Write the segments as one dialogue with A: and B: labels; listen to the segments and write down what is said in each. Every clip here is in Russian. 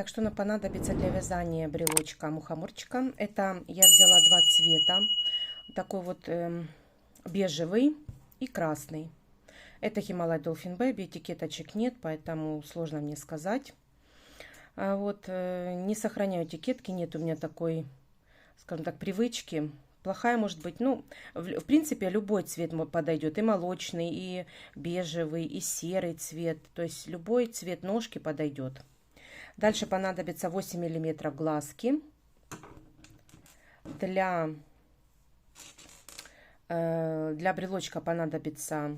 A: Итак, что нам понадобится для вязания брелочка мухоморчика? Это я взяла два цвета. Такой вот бежевый и красный. Это Himalaya Dolphin Baby, этикеточек нет, поэтому сложно мне сказать. Не сохраняю этикетки, нет у меня такой, скажем так, привычки. Плохая может быть, в принципе, любой цвет подойдет. И молочный, и бежевый, и серый цвет. То есть любой цвет ножки подойдет. Дальше понадобится 8 миллиметров глазки. Для брелочка понадобится...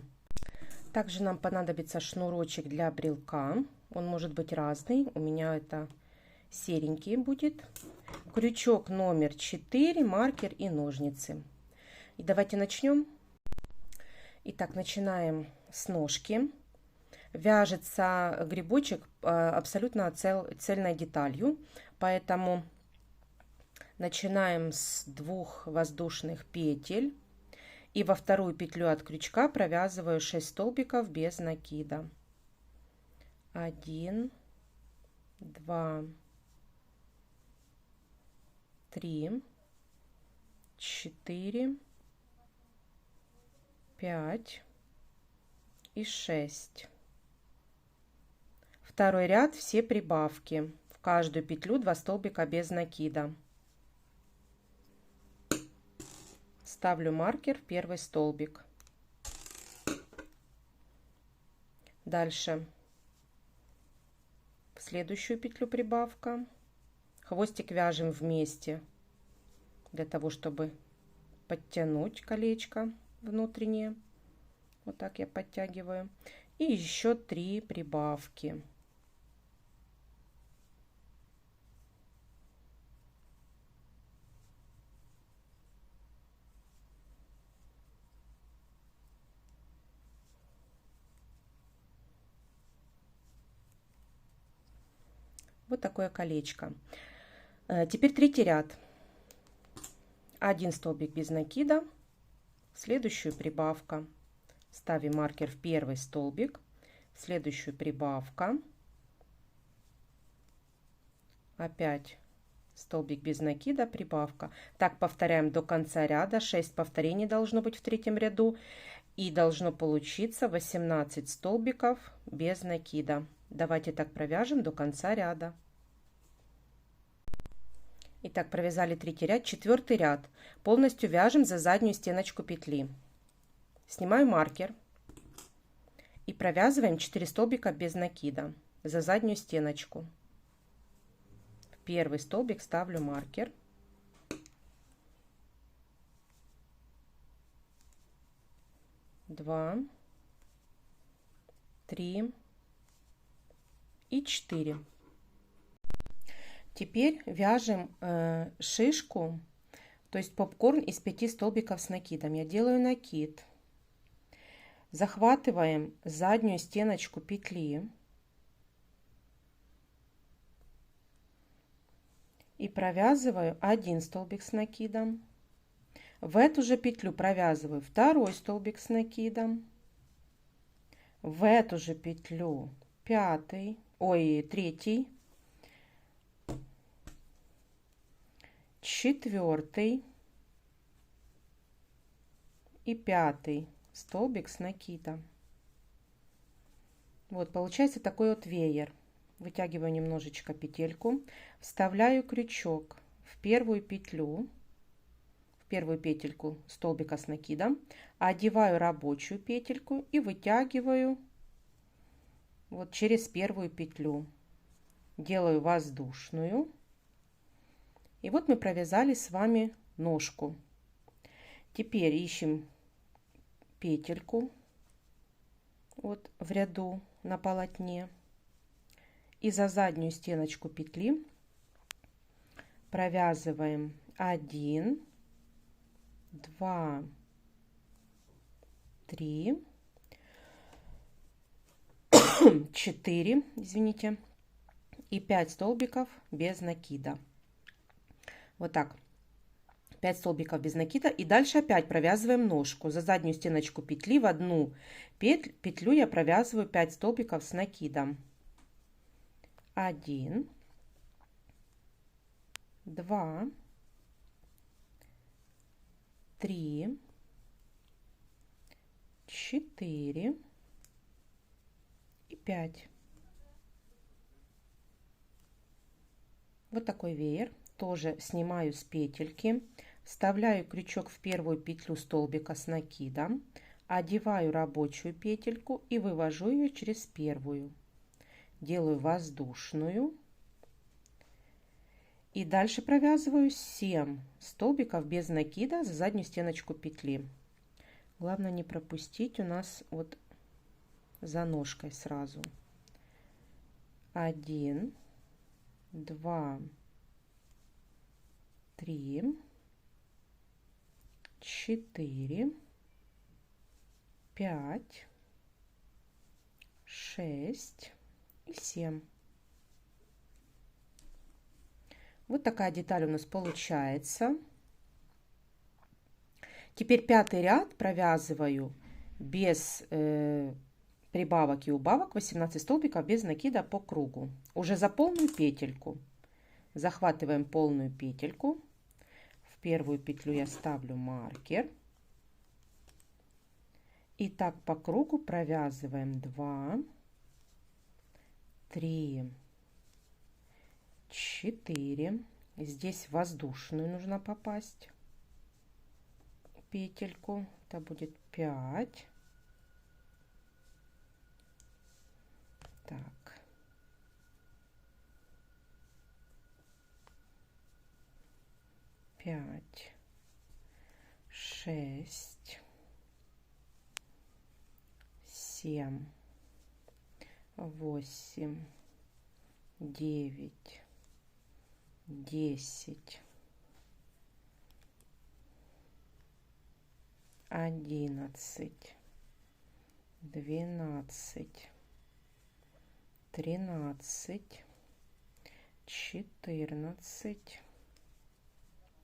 A: Также нам понадобится шнурочек для брелка. Он может быть разный. У меня это серенький будет. Крючок номер 4, маркер и ножницы. И давайте начнем. Итак, начинаем с ножки. Вяжется грибочек абсолютно цельной деталью, поэтому начинаем с 2 воздушных петель и во вторую петлю от крючка провязываю 6 столбиков без накида. 1, 2, 3, 4, 5 и 6. Второй ряд все прибавки. В каждую петлю 2 столбика без накида. Ставлю маркер в первый столбик. Дальше в следующую петлю прибавка. Хвостик вяжем вместе для того, чтобы подтянуть колечко внутреннее. Вот так я подтягиваю. И еще 3 прибавки. Вот такое колечко. Теперь третий ряд. 1 столбик без накида, следующую прибавка. Ставим маркер в первый столбик, следующую прибавка. Опять столбик без накида, прибавка. Так повторяем до конца ряда. 6 повторений должно быть в третьем ряду. И должно получиться 18 столбиков без накида. Давайте так провяжем до конца ряда. Итак, провязали третий ряд. Четвертый ряд. Полностью вяжем за заднюю стеночку петли. Снимаю маркер. И провязываем 4 столбика без накида за заднюю стеночку. В первый столбик ставлю маркер. Два, 3 и 4. Теперь вяжем шишку, то есть попкорн из 5 столбиков с накидом. Я делаю накид. Захватываем заднюю стеночку петли и провязываю 1 столбик с накидом. В эту же петлю провязываю 2 столбик с накидом. В эту же петлю 3, 4 и 5 столбик с накида. Вот получается такой вот веер. Вытягиваю немножечко петельку, вставляю крючок в первую петлю, в первую петельку столбика с накидом, одеваю рабочую петельку и вытягиваю вот через первую петлю. Делаю воздушную. И вот мы провязали с вами ножку. Теперь ищем петельку вот в ряду на полотне. И за заднюю стеночку петли провязываем 1, 2, 3, 4, извините, и 5 столбиков без накида. Вот так. 5 столбиков без накида. И дальше опять провязываем ножку. За заднюю стеночку петли в одну петлю я провязываю 5 столбиков с накидом. 1, 2, 3, 4 и 5. Вот такой веер. Тоже снимаю с петельки, вставляю крючок в первую петлю столбика с накидом, одеваю рабочую петельку и вывожу ее через первую. Делаю воздушную. И дальше провязываю 7 столбиков без накида за заднюю стеночку петли. Главное не пропустить у нас вот за ножкой сразу. 1, 2, 3, 4, 5, 6 и 7. Вот такая деталь у нас получается. Теперь пятый ряд провязываю без прибавок и убавок, 18 столбиков без накида по кругу. Уже за полную петельку. Захватываем полную петельку. В первую петлю я ставлю маркер. И так по кругу провязываем 2, 3, 4. Здесь воздушную нужно попасть петельку. Это будет 5. Так. 5, 6, 7, 8, 9, 10, 11, 12, 13, 14,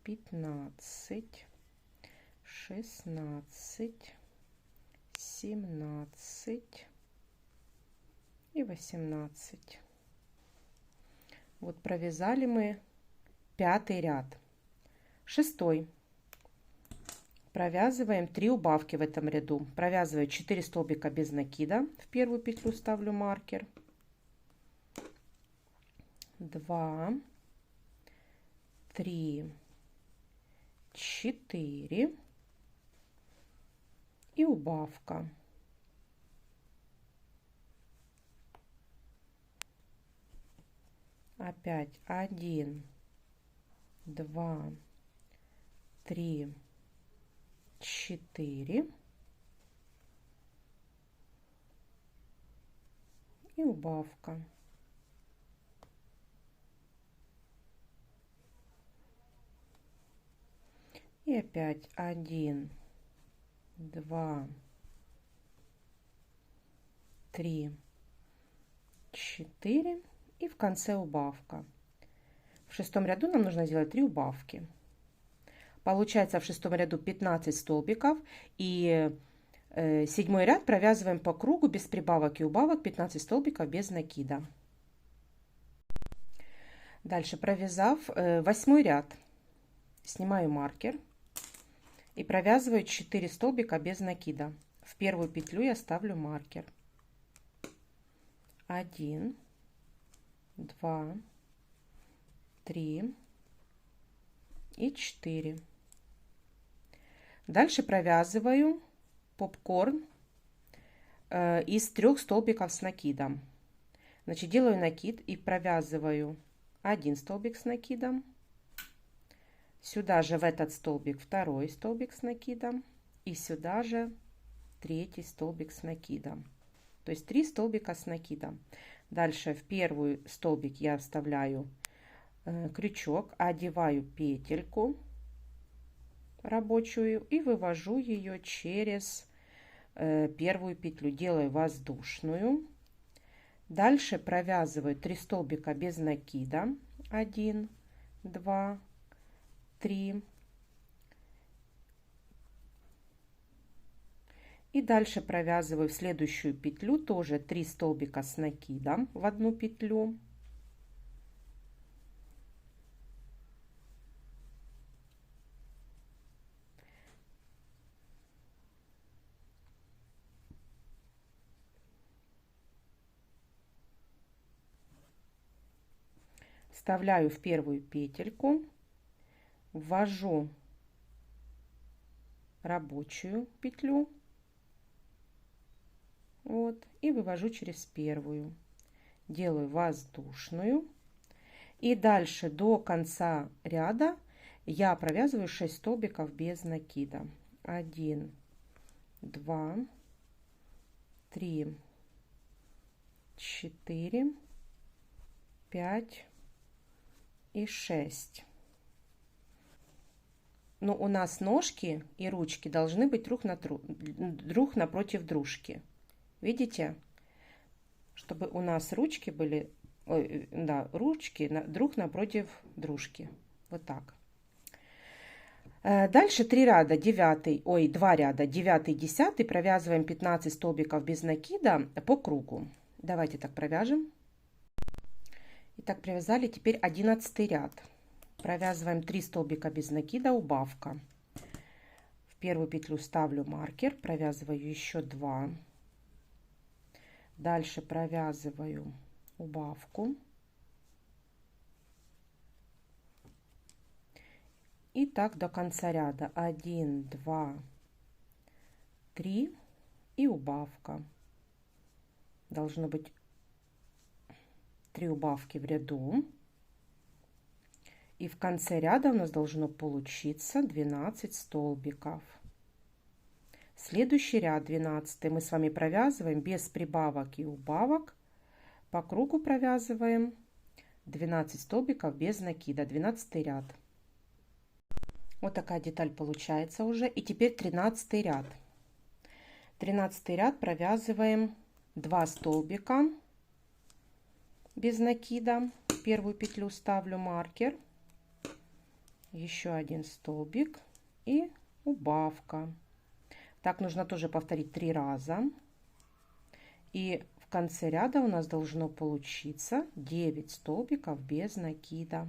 A: 15, 16, 17 и 18. Вот провязали мы пятый ряд. Шестой. Провязываем 3 убавки в этом ряду. Провязываю 4 столбика без накида. В первую петлю ставлю маркер. 2, 3, 4 и убавка. Опять 1, 2, 3, 4 и убавка. И опять 1, 2, 3, 4 и в конце убавка. В шестом ряду нам нужно сделать 3 убавки. Получается в шестом ряду 15 столбиков, и седьмой ряд провязываем по кругу без прибавок и убавок 15 столбиков без накида. Дальше, провязав восьмой ряд, снимаю маркер и провязываю 4 столбика без накида. В первую петлю я ставлю маркер. 1, 2, 3 и 4. Дальше провязываю попкорн из 3 столбиков с накидом. Значит, делаю накид и провязываю 1 столбик с накидом. Сюда же в этот столбик 2 столбик с накидом. И сюда же 3 столбик с накидом. То есть 3 столбика с накидом. Дальше в первый столбик я вставляю крючок, одеваю петельку рабочую и вывожу ее через первую петлю. Делаю воздушную. Дальше провязываю 3 столбика без накида. 1, 2, 3. И дальше провязываю в следующую петлю тоже 3 столбика с накидом в одну петлю. вставляю в первую петельку, ввожу рабочую петлю, вот, и вывожу через первую, делаю воздушную, и дальше до конца ряда я провязываю 6 столбиков без накида. 1, 2, 3, 4, 5 и 6. Но у нас ножки и ручки должны быть друг напротив дружки. Видите? Чтобы у нас ручки были, ручки друг напротив дружки. Вот так. Дальше 3 ряда, 2 ряда, 9, 10 провязываем 15 столбиков без накида по кругу. Давайте так провяжем. Итак, провязали, теперь 11 ряд. Провязываем 3 столбика без накида, убавка. В первую петлю ставлю маркер, провязываю еще 2. Дальше провязываю убавку. И так до конца ряда. 1, 2, 3 и убавка. Должно быть 3 убавки в ряду. И в конце ряда у нас должно получиться 12 столбиков. Следующий ряд, 12, мы с вами провязываем без прибавок и убавок. По кругу провязываем 12 столбиков без накида, 12 ряд. Вот такая деталь получается уже. И теперь 13 ряд. 13 ряд провязываем 2 столбика без накида. В первую петлю ставлю маркер. Еще 1 столбик и убавка. Так нужно тоже повторить 3 раза. И в конце ряда у нас должно получиться 9 столбиков без накида.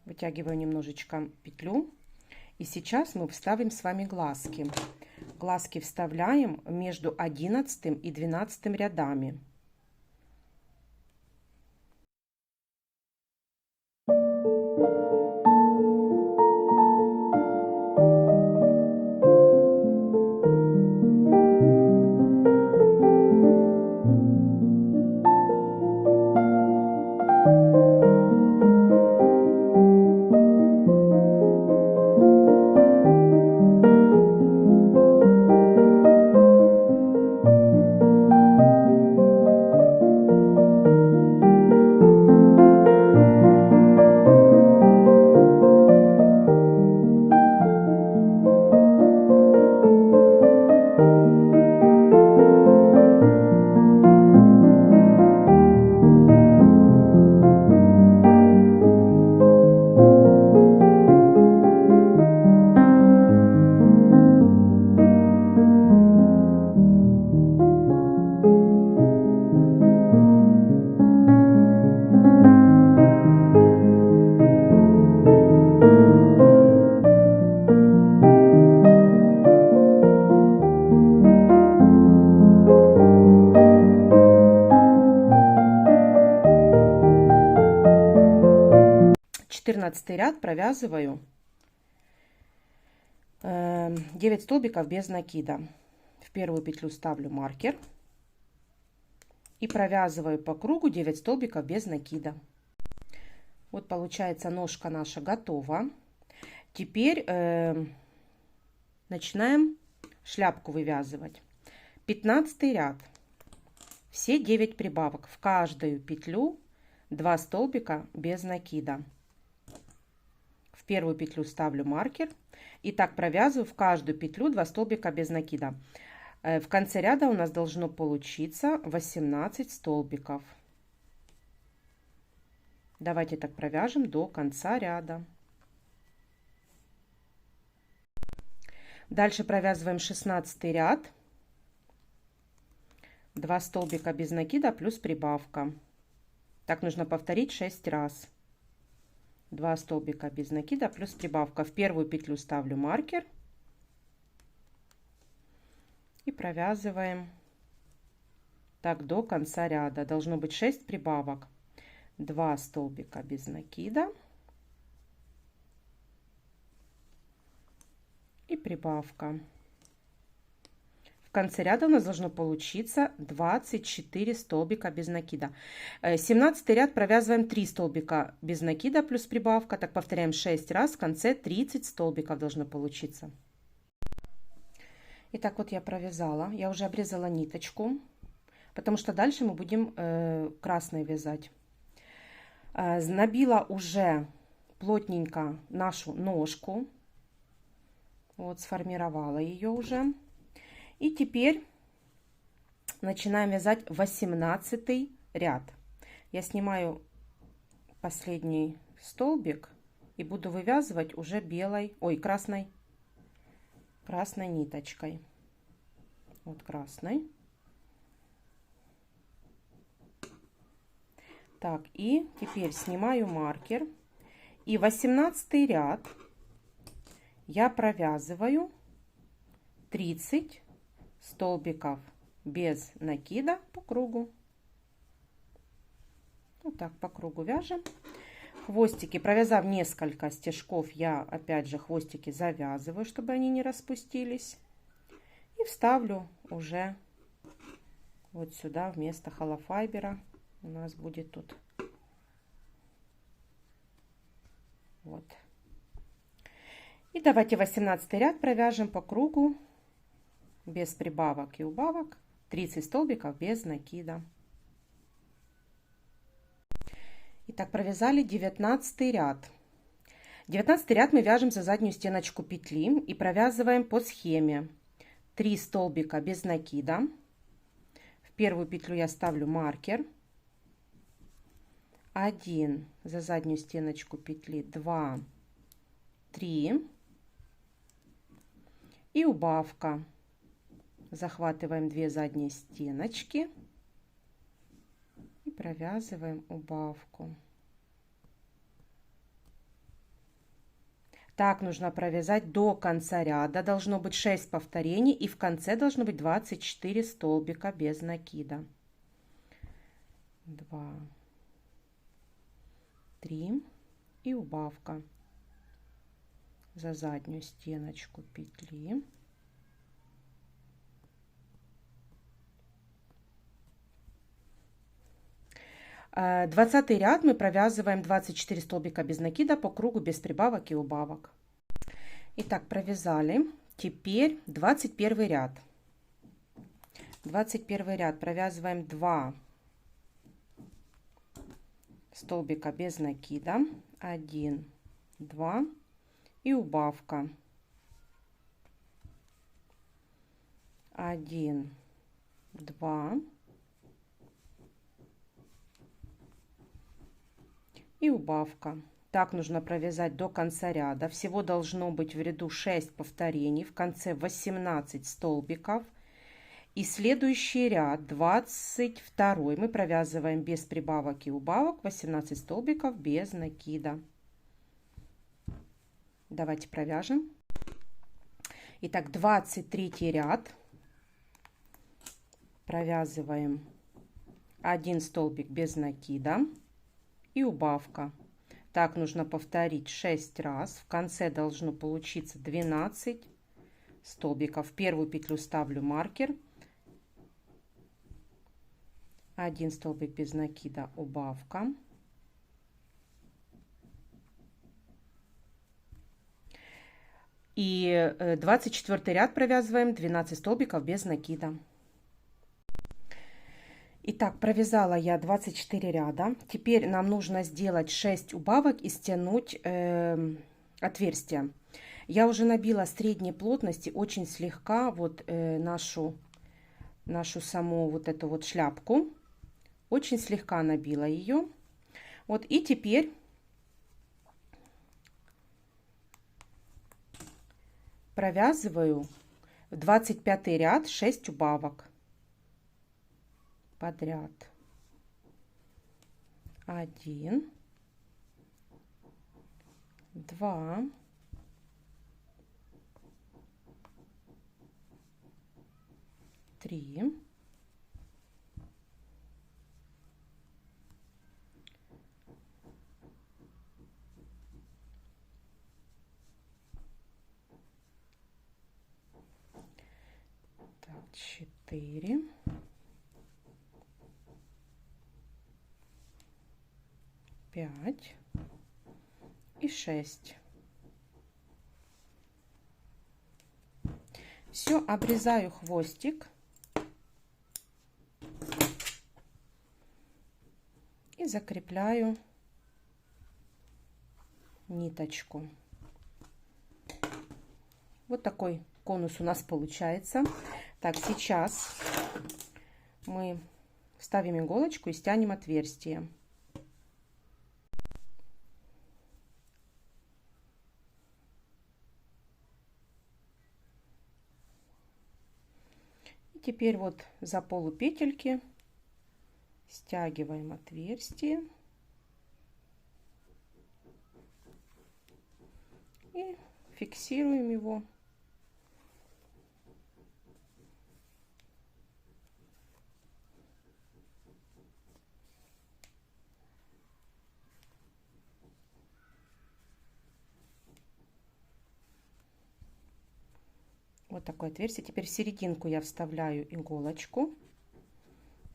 A: Вытягиваю немножечко петлю. И сейчас мы вставим с вами глазки. Глазки вставляем между 11 и 12 рядами. Ряд провязываю 9 столбиков без накида. В первую петлю ставлю маркер и провязываю по кругу 9 столбиков без накида. Вот получается, ножка наша готова. Теперь начинаем шляпку вывязывать. 15 ряд, все 9 прибавок, в каждую петлю 2 столбика без накида. В первую петлю ставлю маркер и так провязываю в каждую петлю 2 столбика без накида. В конце ряда у нас должно получиться 18 столбиков. Давайте так провяжем до конца ряда. Дальше провязываем 16 ряд, 2 столбика без накида плюс прибавка. Так нужно повторить 6 раз. 2 столбика без накида плюс прибавка. В первую петлю ставлю маркер и провязываем так до конца ряда. Должно быть 6 прибавок. 2 столбика без накида и прибавка. В конце ряда у нас должно получиться 24 столбика без накида. 17 ряд провязываем 3 столбика без накида плюс прибавка. Так повторяем 6 раз. В конце 30 столбиков должно получиться. Итак, вот я провязала. Я уже обрезала ниточку, потому что дальше мы будем красной вязать. Набила уже плотненько нашу ножку. Вот, сформировала ее уже. И теперь начинаем вязать 18 ряд. Я снимаю последний столбик и буду вывязывать уже красной ниточкой. Вот красной. Так, и теперь снимаю маркер. И 18 ряд я провязываю 30 столбиков без накида по кругу. Вот так по кругу вяжем. Хвостики, провязав несколько стежков, я опять же хвостики завязываю, чтобы они не распустились. И вставлю уже вот сюда вместо холофайбера. У нас будет тут вот. И давайте 18 ряд провяжем по кругу без прибавок и убавок. 30 столбиков без накида. Итак, провязали 19 ряд. 19 ряд мы вяжем за заднюю стеночку петли и провязываем по схеме 3 столбика без накида. В первую петлю я ставлю маркер. 1 за заднюю стеночку петли, 2, 3 и убавка. Захватываем 2 задние стеночки и провязываем убавку. Так нужно провязать до конца ряда. Должно быть 6 повторений и в конце должно быть 24 столбика без накида. 2, 3 и убавка за заднюю стеночку петли. А 20 ряд мы провязываем 24 столбика без накида по кругу без прибавок и убавок. Итак, провязали. Теперь 21 ряд. 21 ряд провязываем 2 столбика без накида, 1, 2 и убавка, 1, 2 и убавка. Так нужно провязать до конца ряда. Всего должно быть в ряду 6 повторений, в конце 18 столбиков. И следующий ряд, 22, мы провязываем без прибавок и убавок, 18 столбиков без накида. Давайте провяжем. Итак, 23 ряд. Провязываем 1 столбик без накида и убавка. Так нужно повторить 6 раз. В конце должно получиться 12 столбиков. В первую петлю ставлю маркер. 1 столбик без накида, убавка. И 24 ряд провязываем 12 столбиков без накида. Итак, провязала я 24 ряда. Теперь нам нужно сделать 6 убавок и стянуть отверстие. Я уже набила средней плотности очень слегка вот нашу саму вот эту вот шляпку. Очень слегка набила ее. Вот и теперь провязываю в 25 ряд 6 убавок подряд. 1, 2, 3, 4 5 и 6. Все, обрезаю хвостик и закрепляю ниточку. Вот такой конус у нас получается. Так, сейчас мы вставим иголочку и стянем отверстие. И теперь вот за полупетельки стягиваем отверстие и фиксируем его. Вот такое отверстие. Теперь в серединку я вставляю иголочку,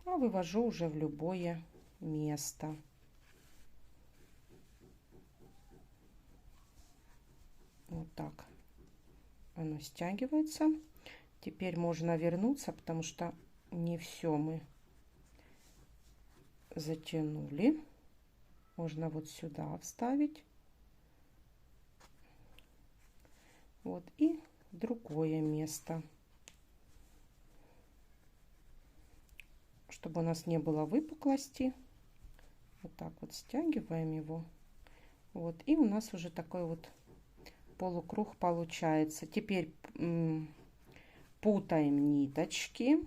A: а вывожу уже в любое место. Вот так оно стягивается. Теперь можно вернуться, потому что не все мы затянули. Можно вот сюда вставить. Вот и другое место, чтобы у нас не было выпуклости. Вот так вот стягиваем его. Вот, и у нас уже такой вот полукруг получается. Теперь путаем ниточки.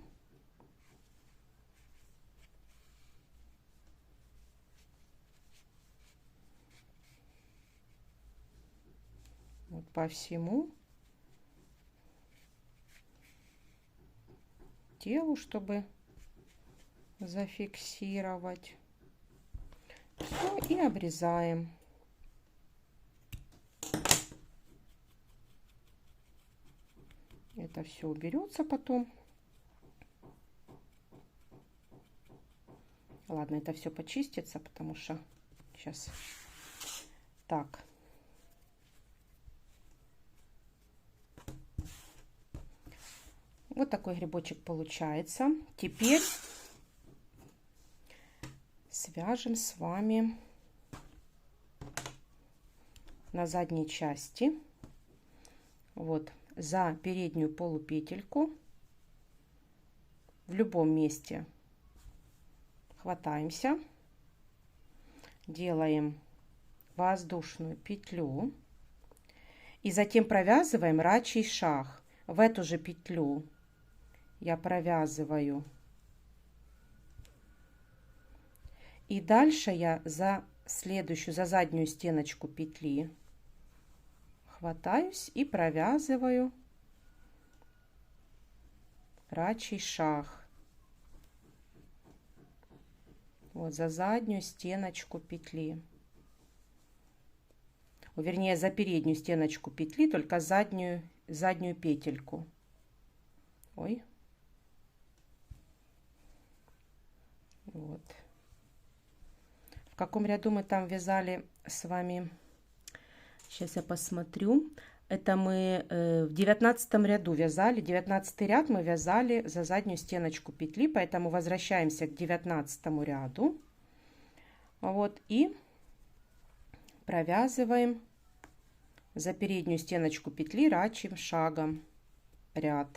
A: Вот по всему телу, чтобы зафиксировать. Все, и обрезаем. Это все уберется потом. Ладно, это все почистится, потому что сейчас так. Вот такой грибочек получается. Теперь свяжем с вами на задней части. Вот за переднюю полупетельку в любом месте хватаемся, делаем воздушную петлю и затем провязываем рачий шаг. В эту же петлю я провязываю, и дальше я за следующую, за заднюю стеночку петли хватаюсь и провязываю рачий шаг. Вот за заднюю стеночку петли, вернее за переднюю стеночку петли, только заднюю петельку. Ой. Вот. В каком ряду мы там вязали с вами? Сейчас я посмотрю. Это мы в 19 ряду вязали. 19 ряд мы вязали за заднюю стеночку петли, поэтому возвращаемся к 19 ряду. Вот, и провязываем за переднюю стеночку петли рачьим шагом ряд.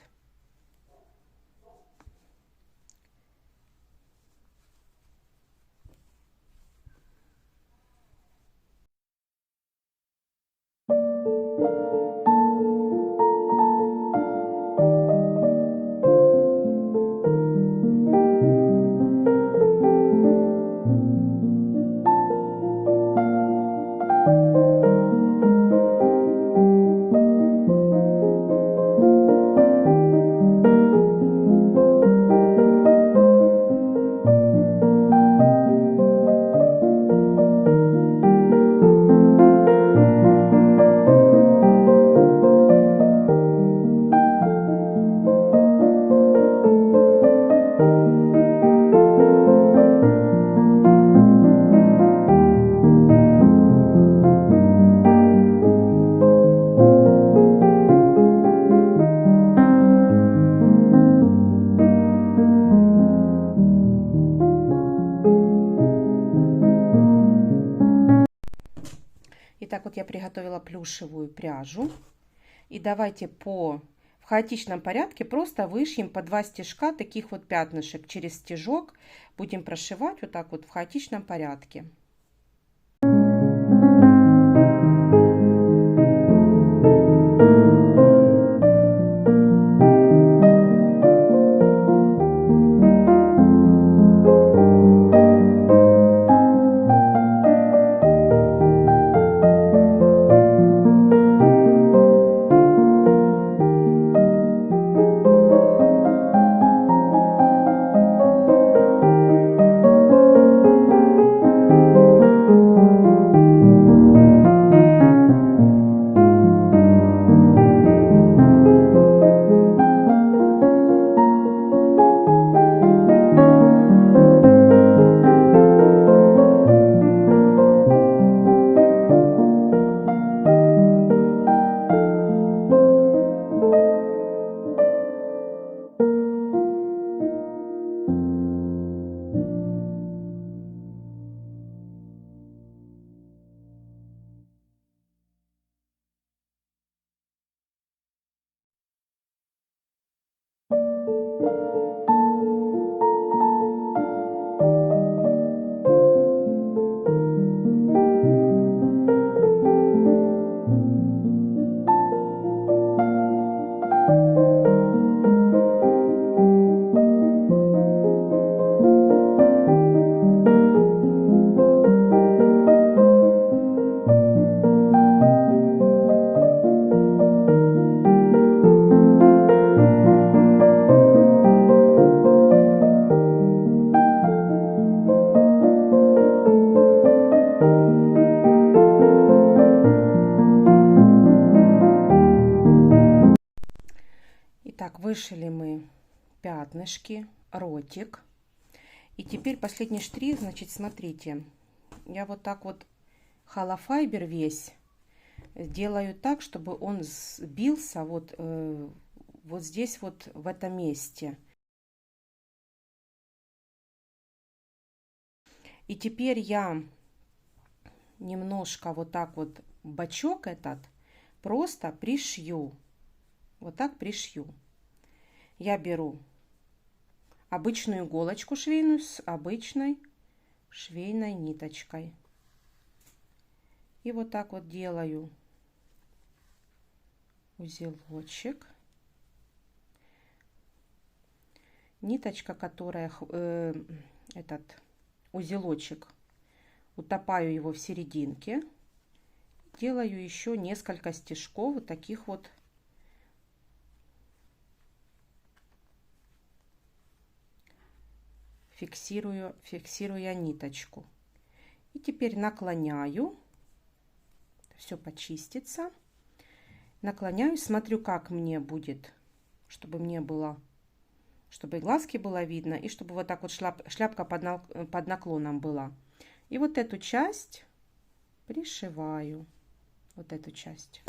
A: Итак, вот я приготовила плюшевую пряжу. И давайте в хаотичном порядке просто вышьем по 2 стежка таких вот пятнышек через стежок. Будем прошивать вот так вот в хаотичном порядке. Итак, вышили мы пятнышки, ротик. И теперь последний штрих, значит, смотрите. Я вот так вот холофайбер весь делаю так, чтобы он сбился вот, вот здесь вот в этом месте. И теперь я немножко вот так вот бочок этот просто пришью. Вот так пришью. Я беру обычную иголочку швейную с обычной швейной ниточкой. И вот так вот делаю узелочек. Ниточка, которая этот узелочек, утопаю его в серединке. Делаю еще несколько стежков вот таких вот. Фиксируя ниточку. И теперь наклоняю. Все почистится. Наклоняю, смотрю, как мне будет, чтобы мне было, чтобы и глазки было видно, и чтобы вот так вот шляпка под наклоном была. И вот эту часть пришиваю. Вот эту часть.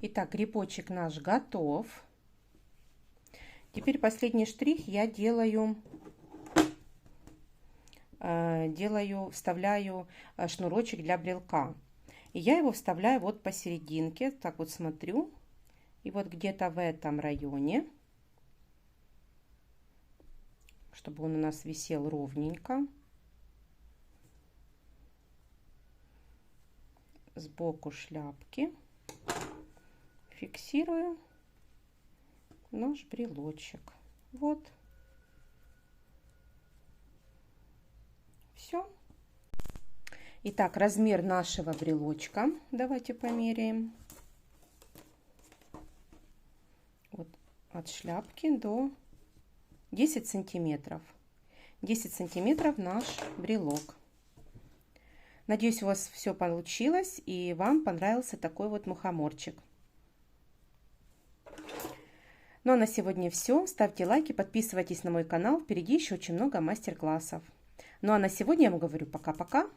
A: Итак, грибочек наш готов. Теперь последний штрих я вставляю шнурочек для брелка. И я его вставляю вот посерединке, так вот смотрю. И вот где-то в этом районе, чтобы он у нас висел ровненько. сбоку шляпки фиксирую наш брелочек. Вот. Все. Итак, размер нашего брелочка давайте померяем. Вот от шляпки до 10 сантиметров. 10 сантиметров наш брелок. Надеюсь, у вас все получилось и вам понравился такой вот мухоморчик. Ну а на сегодня все. Ставьте лайки, подписывайтесь на мой канал. Впереди еще очень много мастер-классов. Ну а на сегодня я вам говорю пока-пока.